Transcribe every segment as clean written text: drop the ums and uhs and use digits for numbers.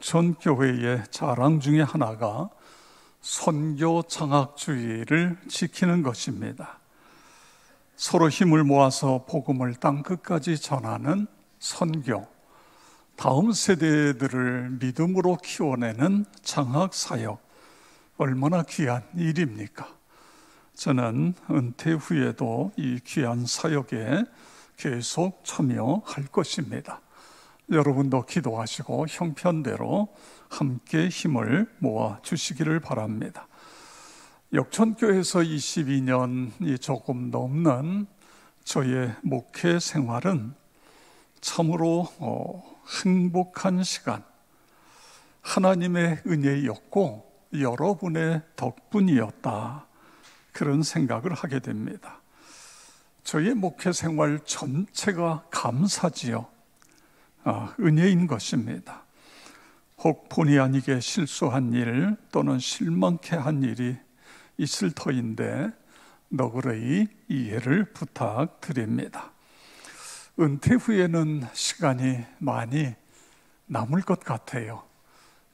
역천교회의 자랑 중에 하나가 선교 장학주의를 지키는 것입니다. 서로 힘을 모아서 복음을 땅끝까지 전하는 선교, 다음 세대들을 믿음으로 키워내는 장학사역, 얼마나 귀한 일입니까? 저는 은퇴 후에도 이 귀한 사역에 계속 참여할 것입니다. 여러분도 기도하시고 형편대로 함께 힘을 모아 주시기를 바랍니다. 역천교회에서 22년이 조금 넘는 저의 목회 생활은 참으로 행복한 시간, 하나님의 은혜였고 여러분의 덕분이었다, 그런 생각을 하게 됩니다. 저의 목회 생활 전체가 감사지요, 은혜인 것입니다. 혹 본의 아니게 실수한 일 또는 실망케 한 일이 있을 터인데 너그러이 이해를 부탁드립니다. 은퇴 후에는 시간이 많이 남을 것 같아요.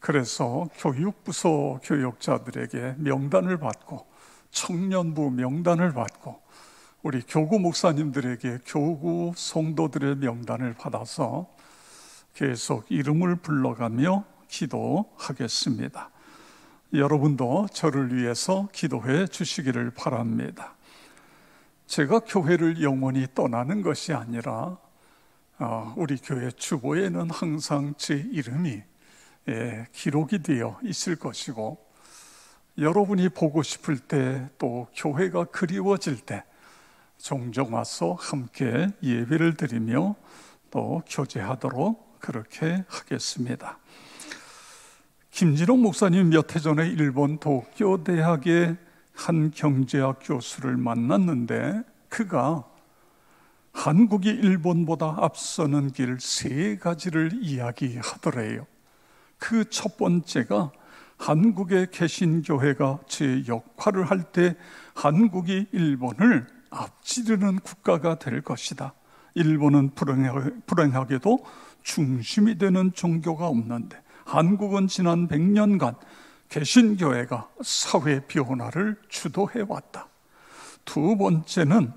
그래서 교육부서 교육자들에게 명단을 받고, 청년부 명단을 받고, 우리 교구 목사님들에게 교구 성도들의 명단을 받아서 계속 이름을 불러가며 기도하겠습니다. 여러분도 저를 위해서 기도해 주시기를 바랍니다. 제가 교회를 영원히 떠나는 것이 아니라 우리 교회 주보에는 항상 제 이름이 기록이 되어 있을 것이고, 여러분이 보고 싶을 때, 또 교회가 그리워질 때 종종 와서 함께 예배를 드리며 또 교제하도록 그렇게 하겠습니다. 김진홍 목사님 몇 해 전에 일본 도쿄 대학의 한 경제학 교수를 만났는데, 그가 한국이 일본보다 앞서는 길 3가지를 이야기하더래요. 그 첫 번째가 한국의 개신교회가 제 역할을 할 때 한국이 일본을 앞지르는 국가가 될 것이다. 일본은 불행하게도 중심이 되는 종교가 없는데 한국은 지난 100년간 개신교회가 사회 변화를 주도해왔다. 두 번째는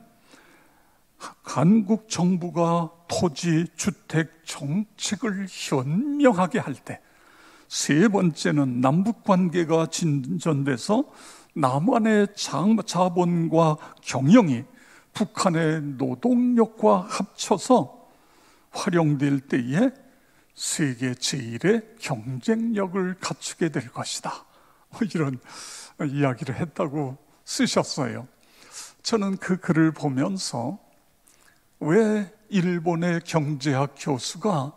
한국 정부가 토지, 주택 정책을 현명하게 할 때, 세 번째는 남북관계가 진전돼서 남한의 자본과 경영이 북한의 노동력과 합쳐서 활용될 때에 세계 제1의 경쟁력을 갖추게 될 것이다, 이런 이야기를 했다고 쓰셨어요. 저는 그 글을 보면서 왜 일본의 경제학 교수가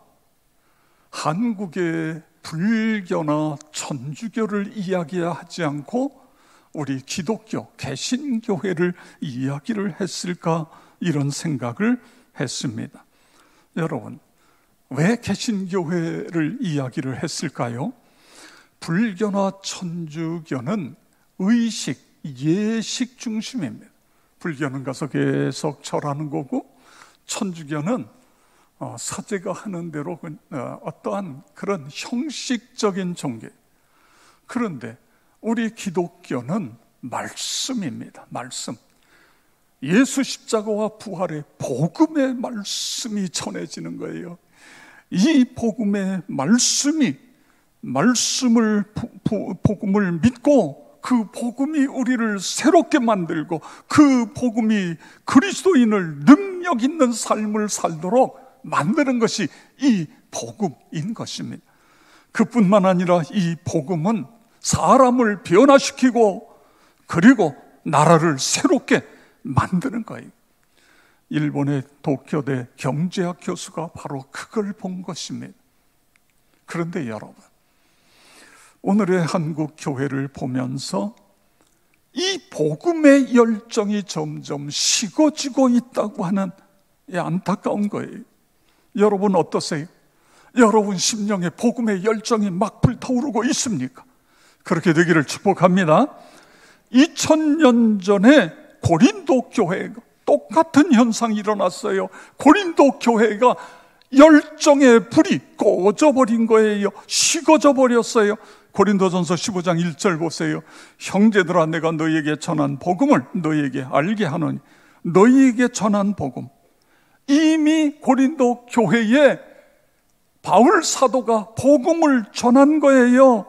한국의 불교나 천주교를 이야기하지 않고 우리 기독교, 개신교회를 이야기를 했을까, 이런 생각을 했습니다. 여러분, 왜 개신교회를 이야기를 했을까요? 불교나 천주교는 의식, 예식 중심입니다. 불교는 가서 계속 절하는 거고, 천주교는 사제가 하는 대로 어떠한 그런 형식적인 종교. 그런데 우리 기독교는 말씀입니다. 말씀. 예수 십자가와 부활의 복음의 말씀이 전해지는 거예요. 이 복음의 복음을 믿고 그 복음이 우리를 새롭게 만들고, 그 복음이 그리스도인을 능력 있는 삶을 살도록 만드는 것이 이 복음인 것입니다. 그뿐만 아니라 이 복음은 사람을 변화시키고 그리고 나라를 새롭게 만드는 거예요. 일본의 도쿄대 경제학 교수가 바로 그걸 본 것입니다. 그런데 여러분, 오늘의 한국 교회를 보면서 이 복음의 열정이 점점 식어지고 있다고 하는 안타까운 거예요. 여러분 어떠세요? 여러분 심령에 복음의 열정이 막 불타오르고 있습니까? 그렇게 되기를 축복합니다. 2000년 전에 고린도 교회가 똑같은 현상이 일어났어요. 고린도 교회가 열정의 불이 꺼져버린 거예요. 식어져 버렸어요. 고린도전서 15장 1절 보세요. 형제들아, 내가 너희에게 전한 복음을 너희에게 알게 하노니. 너희에게 전한 복음. 이미 고린도 교회에 바울 사도가 복음을 전한 거예요.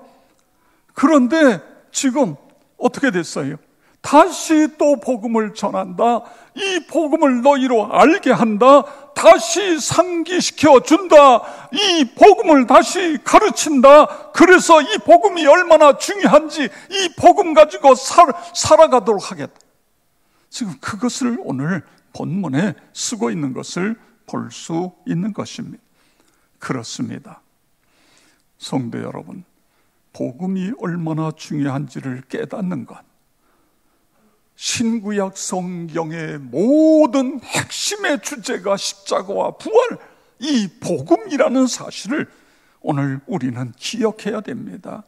그런데 지금 어떻게 됐어요? 다시 또 복음을 전한다. 이 복음을 너희로 알게 한다. 다시 상기시켜 준다. 이 복음을 다시 가르친다. 그래서 이 복음이 얼마나 중요한지 이 복음 가지고 살아가도록 하겠다. 지금 그것을 오늘 본문에 쓰고 있는 것을 볼 수 있는 것입니다. 그렇습니다. 성도 여러분, 복음이 얼마나 중요한지를 깨닫는 것, 신구약 성경의 모든 핵심의 주제가 십자가와 부활, 이 복음이라는 사실을 오늘 우리는 기억해야 됩니다.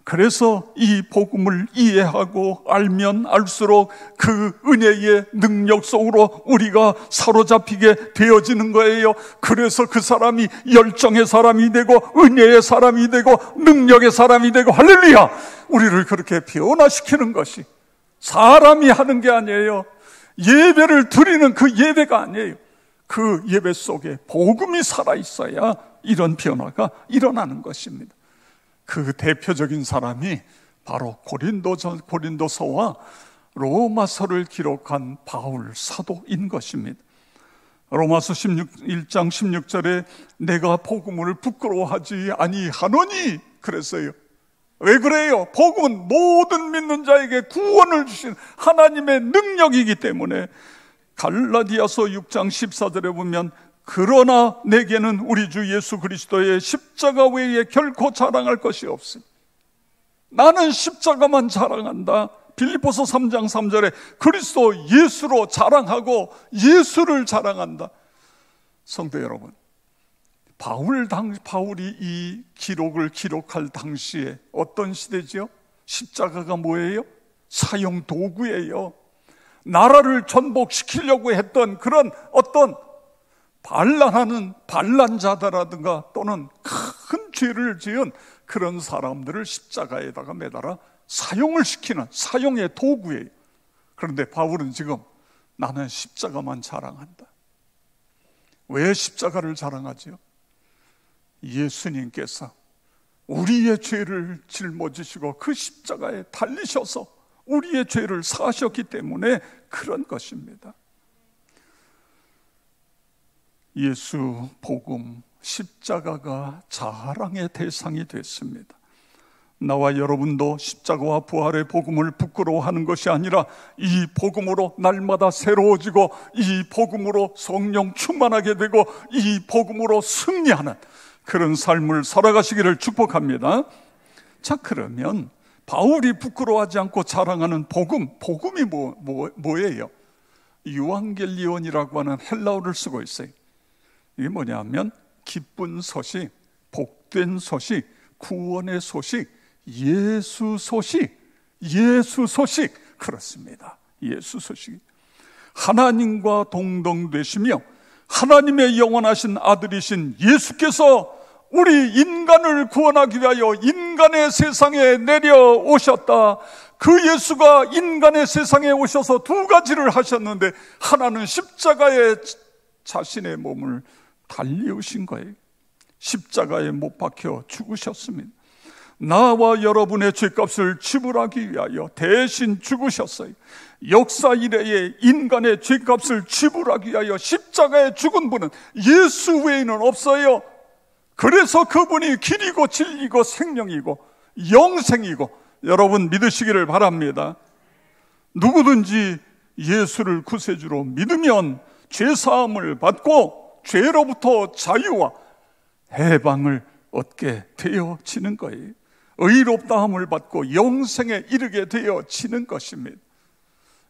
그래서 이 복음을 이해하고 알면 알수록 그 은혜의 능력 속으로 우리가 사로잡히게 되어지는 거예요. 그래서 그 사람이 열정의 사람이 되고 은혜의 사람이 되고 능력의 사람이 되고, 할렐루야! 우리를 그렇게 변화시키는 것이 사람이 하는 게 아니에요. 예배를 드리는 그 예배가 아니에요. 그 예배 속에 복음이 살아있어야 이런 변화가 일어나는 것입니다. 그 대표적인 사람이 바로 고린도서와 로마서를 기록한 바울 사도인 것입니다. 로마서 1장 16절에 내가 복음을 부끄러워하지 아니하노니 그랬어요. 왜 그래요? 복음은 모든 믿는 자에게 구원을 주신 하나님의 능력이기 때문에. 갈라디아서 6장 14절에 보면 그러나 내게는 우리 주 예수 그리스도의 십자가 외에 결코 자랑할 것이 없음. 나는 십자가만 자랑한다. 빌립보서 3장 3절에 그리스도 예수로 자랑하고 예수를 자랑한다. 성도 여러분, 바울이 이 기록을 기록할 당시에 어떤 시대지요? 십자가가 뭐예요? 사형 도구예요. 나라를 전복시키려고 했던 그런 어떤 반란하는 반란자다라든가 또는 큰 죄를 지은 그런 사람들을 십자가에다가 매달아 사용을 시키는 사용의 도구예요. 그런데 바울은 지금 나는 십자가만 자랑한다. 왜 십자가를 자랑하지요? 예수님께서 우리의 죄를 짊어지시고 그 십자가에 달리셔서 우리의 죄를 사하셨기 때문에 그런 것입니다. 예수 복음 십자가가 자랑의 대상이 됐습니다. 나와 여러분도 십자가와 부활의 복음을 부끄러워하는 것이 아니라 이 복음으로 날마다 새로워지고 이 복음으로 성령 충만하게 되고 이 복음으로 승리하는 그런 삶을 살아가시기를 축복합니다. 자, 그러면 바울이 부끄러워하지 않고 자랑하는 복음이 뭐예요? 유앙겔리온이라고 하는 헬라어를 쓰고 있어요. 이게 뭐냐면 기쁜 소식, 복된 소식, 구원의 소식, 예수 소식, 그렇습니다. 예수 소식. 하나님과 동등되시며 하나님의 영원하신 아들이신 예수께서 우리 인간을 구원하기 위하여 인간의 세상에 내려오셨다. 그 예수가 인간의 세상에 오셔서 두 가지를 하셨는데, 하나는 십자가에 자신의 몸을 달리우신 거예요. 십자가에 못 박혀 죽으셨습니다. 나와 여러분의 죄값을 지불하기 위하여 대신 죽으셨어요. 역사 이래에 인간의 죄값을 지불하기 위하여 십자가에 죽은 분은 예수 외에는 없어요. 그래서 그분이 길이고 진리고 생명이고 영생이고, 여러분 믿으시기를 바랍니다. 누구든지 예수를 구세주로 믿으면 죄사함을 받고 죄로부터 자유와 해방을 얻게 되어지는 거예요. 의롭다함을 받고 영생에 이르게 되어지는 것입니다.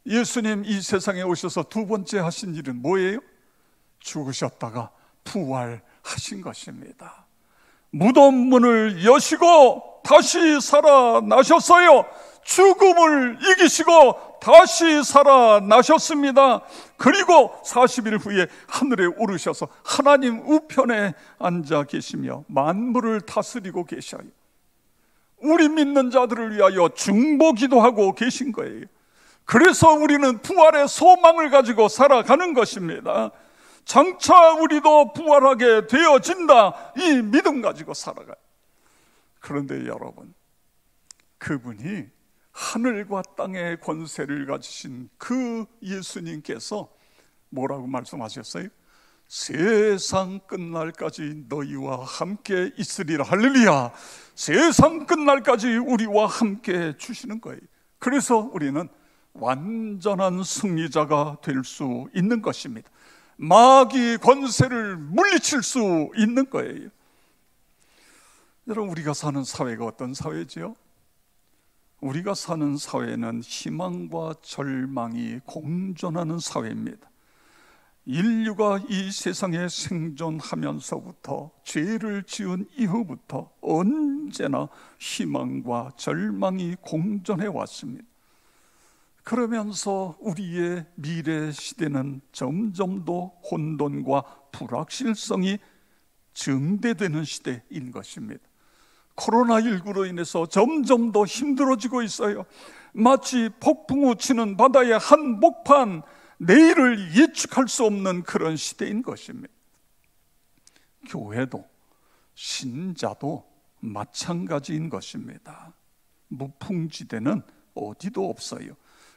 예수님 이 세상에 오셔서 두 번째 하신 일은 뭐예요? 죽으셨다가 부활하신 것입니다. 무덤 문을 여시고 다시 살아나셨어요. 죽음을 이기시고 다시 살아나셨습니다. 그리고 40일 후에 하늘에 오르셔서 하나님 우편에 앉아 계시며 만물을 다스리고 계셔요. 우리 믿는 자들을 위하여 중보기도 하고 계신 거예요. 그래서 우리는 부활의 소망을 가지고 살아가는 것입니다. 장차 우리도 부활하게 되어진다, 이 믿음 가지고 살아가요. 그런데 여러분, 그분이 하늘과 땅의 권세를 가지신 그 예수님께서 뭐라고 말씀하셨어요? 세상 끝날까지 너희와 함께 있으리라. 할렐루야. 세상 끝날까지 우리와 함께 주시는 거예요. 그래서 우리는 완전한 승리자가 될 수 있는 것입니다. 마귀 권세를 물리칠 수 있는 거예요. 여러분, 우리가 사는 사회가 어떤 사회지요? 우리가 사는 사회는 희망과 절망이 공존하는 사회입니다. 인류가 이 세상에 생존하면서부터, 죄를 지은 이후부터 언제나 희망과 절망이 공존해 왔습니다. 그러면서 우리의 미래 시대는 점점 더 혼돈과 불확실성이 증대되는 시대인 것입니다. 코로나19로 인해서 점점 더 힘들어지고 있어요. 마치 폭풍우 치는 바다의 한복판, 내일을 예측할 수 없는 그런 시대인 것입니다. 교회도 신자도 마찬가지인 것입니다. 무풍지대는 어디도 없어요.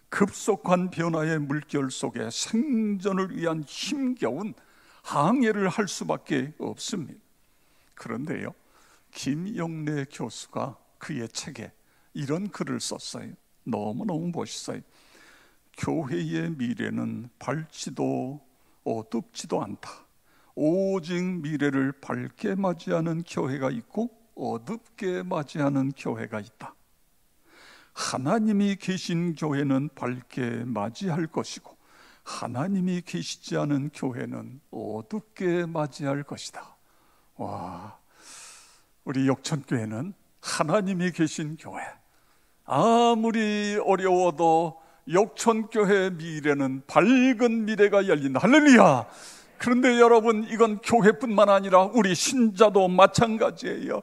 급속한 변화의 물결 속에 생존을 위한 힘겨운 항해를 할 수밖에 없습니다. 그런데요, 김영래 교수가 그의 책에 이런 글을 썼어요. 너무너무 멋있어요. 교회의 미래는 밝지도 어둡지도 않다. 오직 미래를 밝게 맞이하는 교회가 있고 어둡게 맞이하는 교회가 있다. 하나님이 계신 교회는 밝게 맞이할 것이고 하나님이 계시지 않은 교회는 어둡게 맞이할 것이다. 와, 우리 역천교회는 하나님이 계신 교회. 아무리 어려워도 역천교회 미래는 밝은 미래가 열린다. 할렐루야. 그런데 여러분, 이건 교회뿐만 아니라 우리 신자도 마찬가지예요.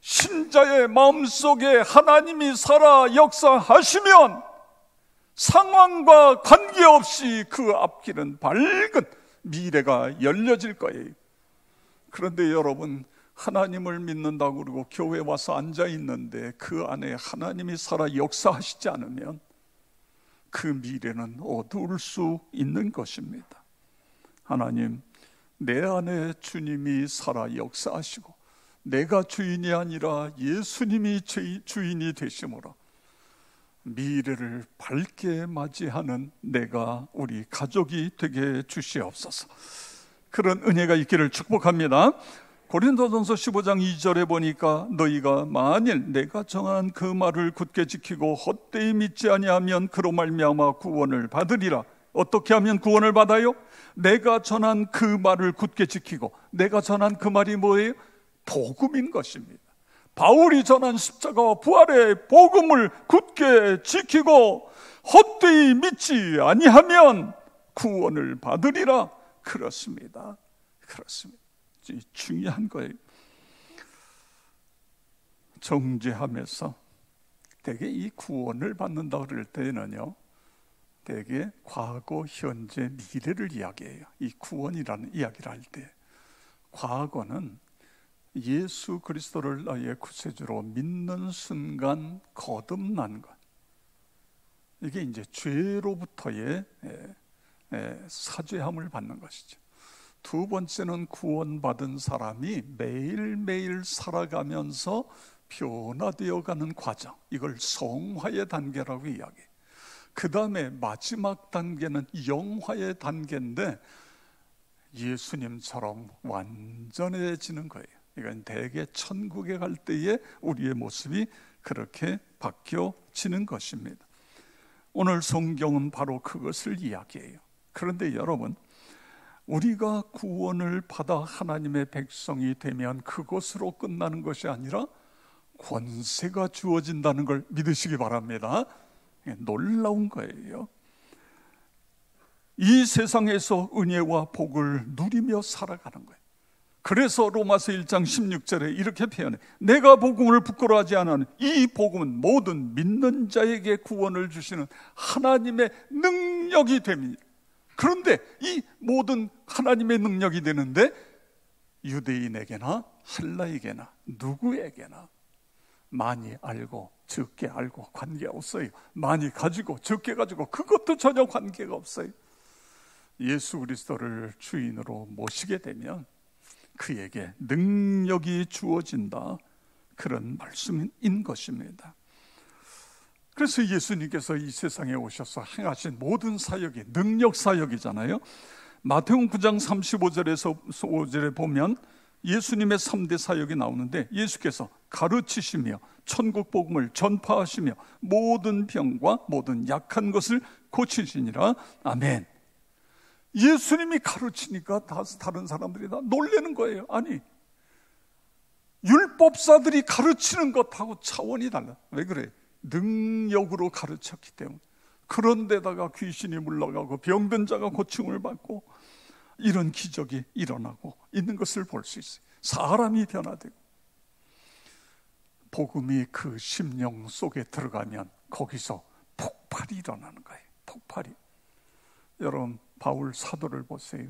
신자의 마음속에 하나님이 살아 역사하시면 상황과 관계없이 그 앞길은 밝은 미래가 열려질 거예요. 그런데 여러분, 하나님을 믿는다고 그러고 교회에 와서 앉아 있는데 그 안에 하나님이 살아 역사하시지 않으면 그 미래는 어두울 수 있는 것입니다. 하나님, 내 안에 주님이 살아 역사하시고 내가 주인이 아니라 예수님이 주인이 되심으로 미래를 밝게 맞이하는 내가, 우리 가족이 되게 주시옵소서. 그런 은혜가 있기를 축복합니다. 고린도전서 15장 2절에 보니까 너희가 만일 내가 정한 그 말을 굳게 지키고 헛되이 믿지 아니하면 그로 말미암아 구원을 받으리라. 어떻게 하면 구원을 받아요? 내가 전한 그 말을 굳게 지키고, 내가 전한 그 말이 뭐예요? 복음인 것입니다. 바울이 전한 십자가와 부활의 복음을 굳게 지키고 헛되이 믿지 아니하면 구원을 받으리라. 그렇습니다. 그렇습니다. 중요한 거예요. 정죄하면서 대개 이 구원을 받는다 그럴 때는요, 대개 과거, 현재, 미래를 이야기해요. 이 구원이라는 이야기를 할 때 과거는 예수 그리스도를 나의 구세주로 믿는 순간 거듭난 것, 이게 이제 죄로부터의 사죄함을 받는 것이죠. 두 번째는 구원받은 사람이 매일매일 살아가면서 변화되어가는 과정, 이걸 성화의 단계라고 이야기해요. 그 다음에 마지막 단계는 영화의 단계인데 예수님처럼 완전해지는 거예요. 이건 대개 천국에 갈 때의 우리의 모습이 그렇게 바뀌어지는 것입니다. 오늘 성경은 바로 그것을 이야기해요. 그런데 여러분, 우리가 구원을 받아 하나님의 백성이 되면 그것으로 끝나는 것이 아니라 권세가 주어진다는 걸 믿으시기 바랍니다. 놀라운 거예요. 이 세상에서 은혜와 복을 누리며 살아가는 거예요. 그래서 로마서 1장 16절에 이렇게 표현해, 내가 복음을 부끄러워하지 않으니 이 복음은 모든 믿는 자에게 구원을 주시는 하나님의 능력이 됩니다. 그런데 이 모든 하나님의 능력이 되는데 유대인에게나 헬라에게나 누구에게나 많이 알고 적게 알고 관계없어요. 많이 가지고 적게 가지고 그것도 전혀 관계가 없어요. 예수 그리스도를 주인으로 모시게 되면 그에게 능력이 주어진다, 그런 말씀인 것입니다. 그래서 예수님께서 이 세상에 오셔서 행하신 모든 사역이 능력 사역이잖아요. 마태복음 9장 35절에서 5절에 보면 예수님의 3대 사역이 나오는데, 예수께서 가르치시며 천국 복음을 전파하시며 모든 병과 모든 약한 것을 고치시니라. 아멘. 예수님이 가르치니까 다른 사람들이 다 놀라는 거예요. 아니, 율법사들이 가르치는 것하고 차원이 달라. 왜 그래? 능력으로 가르쳤기 때문에. 그런데다가 귀신이 물러가고 병든 자가 고침을 받고 이런 기적이 일어나고 있는 것을 볼 수 있어요. 사람이 변화되고, 복음이 그 심령 속에 들어가면 거기서 폭발이 일어나는 거예요. 폭발이. 여러분, 바울 사도를 보세요.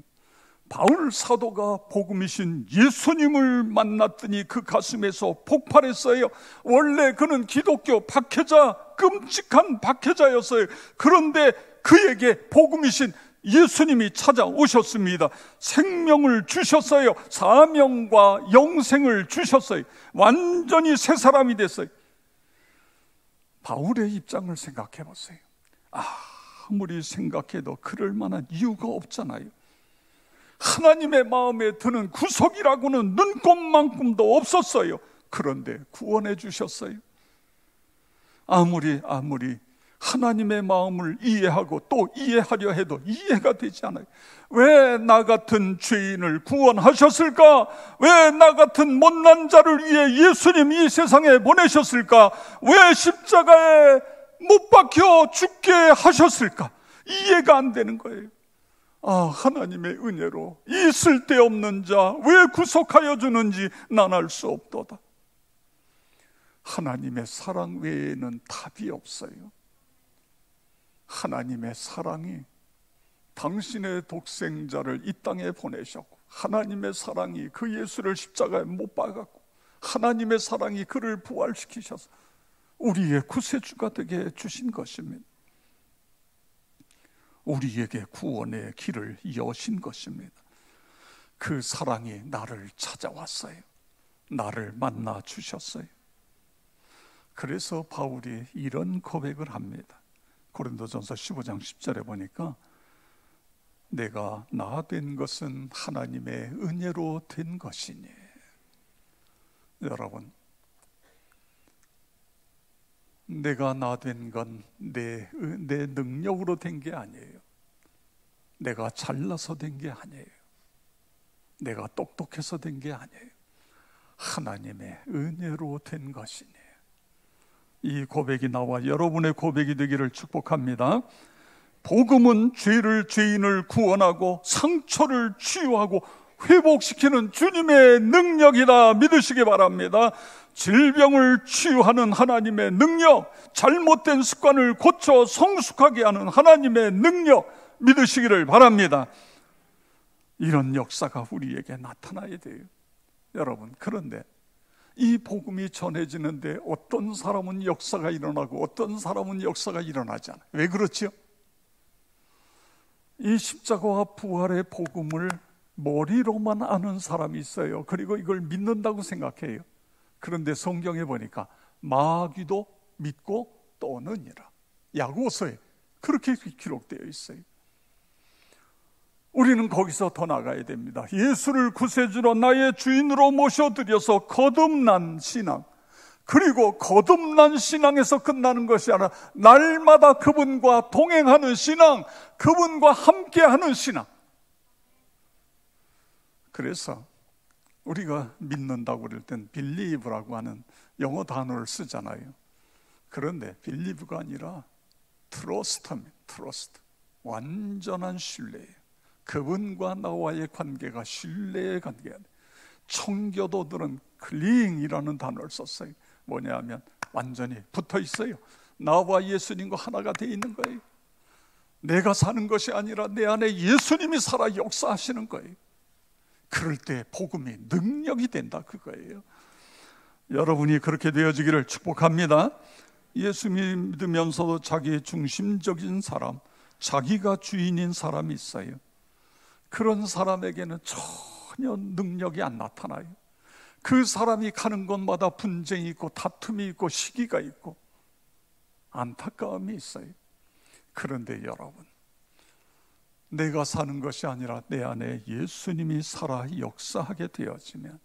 바울 사도가 복음이신 예수님을 만났더니 그 가슴에서 폭발했어요. 원래 그는 기독교 박해자, 끔찍한 박해자였어요. 그런데 그에게 복음이신 예수님이 찾아오셨습니다. 생명을 주셨어요. 사명과 영생을 주셨어요. 완전히 새 사람이 됐어요. 바울의 입장을 생각해 보세요. 아무리 생각해도 그럴 만한 이유가 없잖아요. 하나님의 마음에 드는 구속이라고는 눈꼽만큼도 없었어요. 그런데 구원해 주셨어요. 아무리 하나님의 마음을 이해하고 또 이해하려 해도 이해가 되지 않아요. 왜 나 같은 죄인을 구원하셨을까? 왜 나 같은 못난 자를 위해 예수님 이 세상에 보내셨을까? 왜 십자가에 못 박혀 죽게 하셨을까? 이해가 안 되는 거예요. 하나님의 은혜로 이 쓸데없는 자 왜 구속하여 주는지 난 알 수 없도다. 하나님의 사랑 외에는 답이 없어요. 하나님의 사랑이 당신의 독생자를 이 땅에 보내셨고, 하나님의 사랑이 그 예수를 십자가에 못 박았고, 하나님의 사랑이 그를 부활시키셔서 우리의 구세주가 되게 해주신 것입니다. 우리에게 구원의 길을 여신 것입니다. 그 사랑이 나를 찾아왔어요. 나를 만나 주셨어요. 그래서 바울이 이런 고백을 합니다. 고린도전서 15장 10절에 보니까 내가 나 된 것은 하나님의 은혜로 된 것이니. 여러분, 내가 나 된 건 내 능력으로 된 게 아니에요. 내가 잘나서 된 게 아니에요. 내가 똑똑해서 된 게 아니에요. 하나님의 은혜로 된 것이니. 이 고백이 나와 여러분의 고백이 되기를 축복합니다. 복음은 죄인을 구원하고 상처를 치유하고 회복시키는 주님의 능력이다 믿으시기 바랍니다. 질병을 치유하는 하나님의 능력, 잘못된 습관을 고쳐 성숙하게 하는 하나님의 능력 믿으시기를 바랍니다. 이런 역사가 우리에게 나타나야 돼요. 여러분, 그런데 이 복음이 전해지는데 어떤 사람은 역사가 일어나고 어떤 사람은 역사가 일어나지 않아요. 왜 그렇지요? 이 십자가와 부활의 복음을 머리로만 아는 사람이 있어요. 그리고 이걸 믿는다고 생각해요. 그런데 성경에 보니까 마귀도 믿고 떠느니라. 야고보서에 그렇게 기록되어 있어요. 우리는 거기서 더 나가야 됩니다. 예수를 구세주로 나의 주인으로 모셔드려서 거듭난 신앙, 그리고 거듭난 신앙에서 끝나는 것이 아니라 날마다 그분과 동행하는 신앙, 그분과 함께하는 신앙. 그래서 우리가 믿는다고 그럴 땐 believe라고 하는 영어 단어를 쓰잖아요. 그런데 believe가 아니라 트러스트. 완전한 신뢰예요. 그분과 나와의 관계가 신뢰의 관계예요. 청교도들은 클링이라는 단어를 썼어요. 뭐냐면 완전히 붙어 있어요. 나와 예수님과 하나가 되어 있는 거예요. 내가 사는 것이 아니라 내 안에 예수님이 살아 역사하시는 거예요. 그럴 때 복음이 능력이 된다, 그거예요. 여러분이 그렇게 되어지기를 축복합니다. 예수 믿으면서도 자기 중심적인 사람, 자기가 주인인 사람이 있어요. 그런 사람에게는 전혀 능력이 안 나타나요. 그 사람이 가는 곳마다 분쟁이 있고 다툼이 있고 시기가 있고 안타까움이 있어요. 그런데 여러분, 내가 사는 것이 아니라 내 안에 예수님이 살아 역사하게 되어지면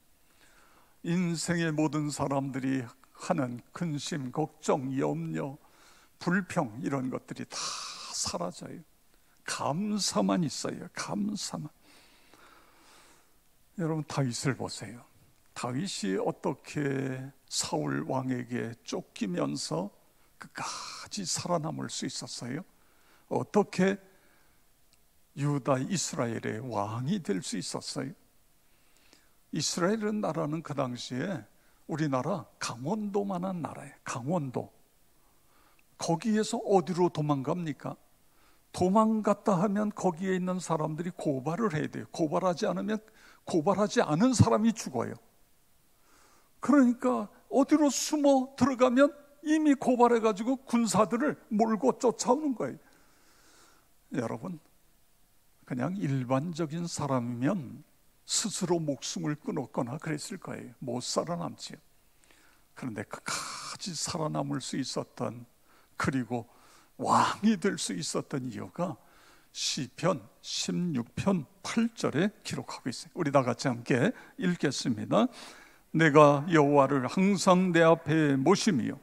인생의 모든 사람들이 하는 근심, 걱정, 염려, 불평 이런 것들이 다 사라져요. 감사만 있어요. 감사만. 여러분, 다윗을 보세요. 다윗이 어떻게 사울 왕에게 쫓기면서 끝까지 살아남을 수 있었어요? 어떻게 유다 이스라엘의 왕이 될 수 있었어요? 이스라엘은 나라는 그 당시에 우리나라 강원도만한 나라예요. 강원도. 거기에서 어디로 도망갑니까? 도망갔다 하면 거기에 있는 사람들이 고발을 해야 돼요. 고발하지 않으면 고발하지 않은 사람이 죽어요. 그러니까 어디로 숨어 들어가면 이미 고발해가지고 군사들을 몰고 쫓아오는 거예요. 여러분, 그냥 일반적인 사람이면 스스로 목숨을 끊었거나 그랬을 거예요. 못 살아남지요. 그런데 끝까지 살아남을 수 있었던, 그리고 왕이 될 수 있었던 이유가 시편 16편 8절에 기록하고 있어요. 우리 다 같이 함께 읽겠습니다. 내가 여호와를 항상 내 앞에 모심이요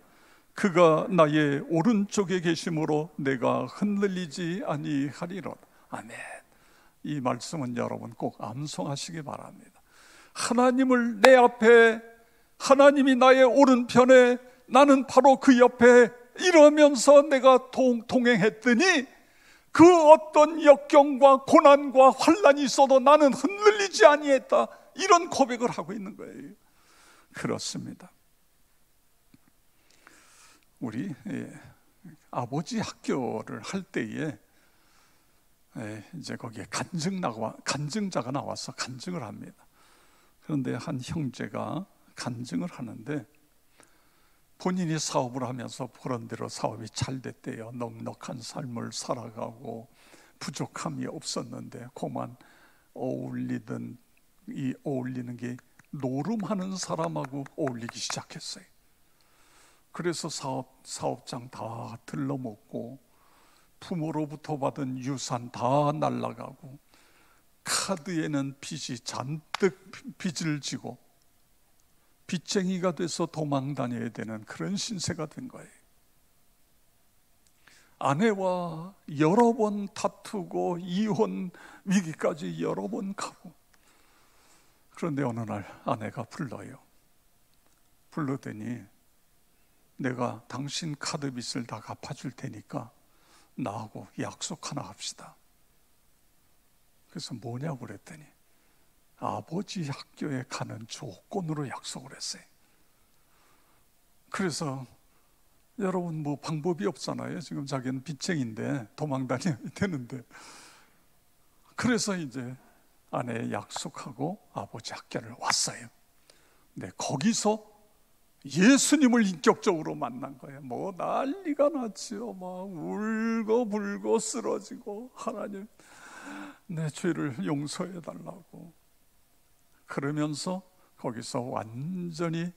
그가 나의 오른쪽에 계심으로 내가 흔들리지 아니하리로다. 아멘. 이 말씀은 여러분 꼭 암송하시기 바랍니다. 하나님을 내 앞에, 하나님이 나의 오른편에, 나는 바로 그 옆에 이러면서 내가 동행했더니 그 어떤 역경과 고난과 환난이 있어도 나는 흔들리지 아니했다. 이런 고백을 하고 있는 거예요. 그렇습니다. 우리 아버지 학교를 할 때에 이제 거기에 간증자가 나와서 간증을 합니다. 그런데 한 형제가 간증을 하는데 본인이 사업을 하면서 그런 대로 사업이 잘 됐대요. 넉넉한 삶을 살아가고 부족함이 없었는데 그만 어울리는 게 노름하는 사람하고 어울리기 시작했어요. 그래서 사업장 다 들러먹고 부모로부터 받은 유산 다 날라가고 카드에는 빚이 잔뜩 빚을 지고 빚쟁이가 돼서 도망 다녀야 되는 그런 신세가 된 거예요. 아내와 여러 번 다투고 이혼 위기까지 여러 번 가고, 그런데 어느 날 아내가 불러요. 불러더니 내가 당신 카드 빚을 다 갚아줄 테니까 나하고 약속 하나 합시다. 그래서 뭐냐고 그랬더니 아버지 학교에 가는 조건으로 약속을 했어요. 그래서 여러분 뭐 방법이 없잖아요. 지금 자기는 빚쟁인데 도망 다녀야 되는데, 그래서 이제 아내 약속하고 아버지 학교를 왔어요. 근데 거기서 예수님을 인격적으로 만난 거예요. 뭐 난리가 났지요. 막 울고 불고 쓰러지고 하나님 내 죄를 용서해 달라고. 그러면서 거기서 완전히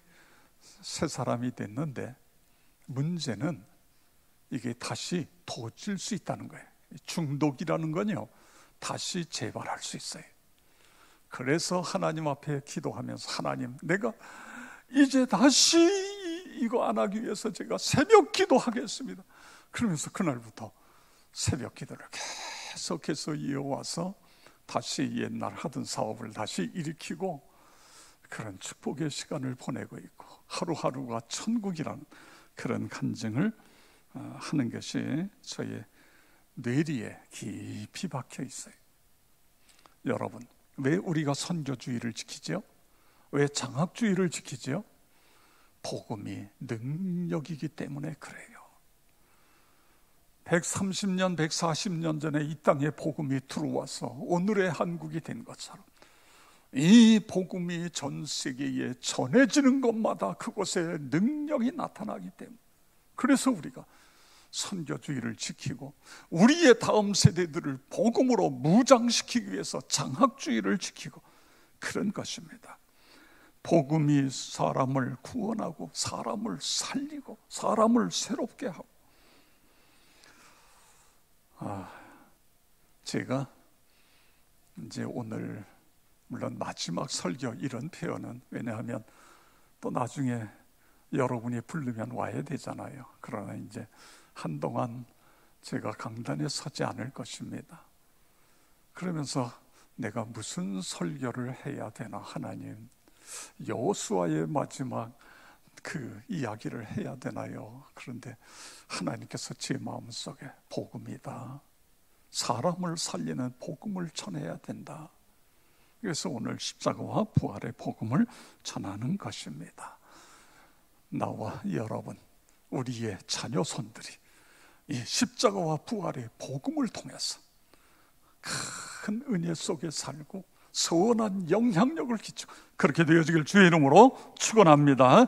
새 사람이 됐는데, 문제는 이게 다시 도질 수 있다는 거예요. 중독이라는 건요, 다시 재발할 수 있어요. 그래서 하나님 앞에 기도하면서 하나님, 내가 이제 다시 이거 안 하기 위해서 제가 새벽 기도하겠습니다. 그러면서 그날부터 새벽 기도를 계속해서 이어와서 다시 옛날 하던 사업을 다시 일으키고 그런 축복의 시간을 보내고 있고, 하루하루가 천국이라는 그런 간증을 하는 것이 저의 뇌리에 깊이 박혀 있어요. 여러분, 왜 우리가 선교주의를 지키죠? 왜 장학주의를 지키죠? 복음이 능력이기 때문에 그래요. 130년, 140년 전에 이 땅에 복음이 들어와서 오늘의 한국이 된 것처럼 이 복음이 전 세계에 전해지는 것마다 그곳에 능력이 나타나기 때문에, 그래서 우리가 선교주의를 지키고 우리의 다음 세대들을 복음으로 무장시키기 위해서 장학주의를 지키고 그런 것입니다. 복음이 사람을 구원하고 사람을 살리고 사람을 새롭게 하고. 제가 이제 오늘 물론 마지막 설교 이런 표현은, 왜냐하면 또 나중에 여러분이 부르면 와야 되잖아요. 그러나 이제 한동안 제가 강단에 서지 않을 것입니다. 그러면서 내가 무슨 설교를 해야 되나, 하나님, 여호수아의 마지막 그 이야기를 해야 되나요? 그런데 하나님께서 제 마음속에 복음이다, 사람을 살리는 복음을 전해야 된다. 그래서 오늘 십자가와 부활의 복음을 전하는 것입니다. 나와 여러분, 우리의 자녀손들이 이 십자가와 부활의 복음을 통해서 큰 은혜 속에 살고 선한 영향력을 끼치고 그렇게 되어지길 주의 이름으로 축원합니다.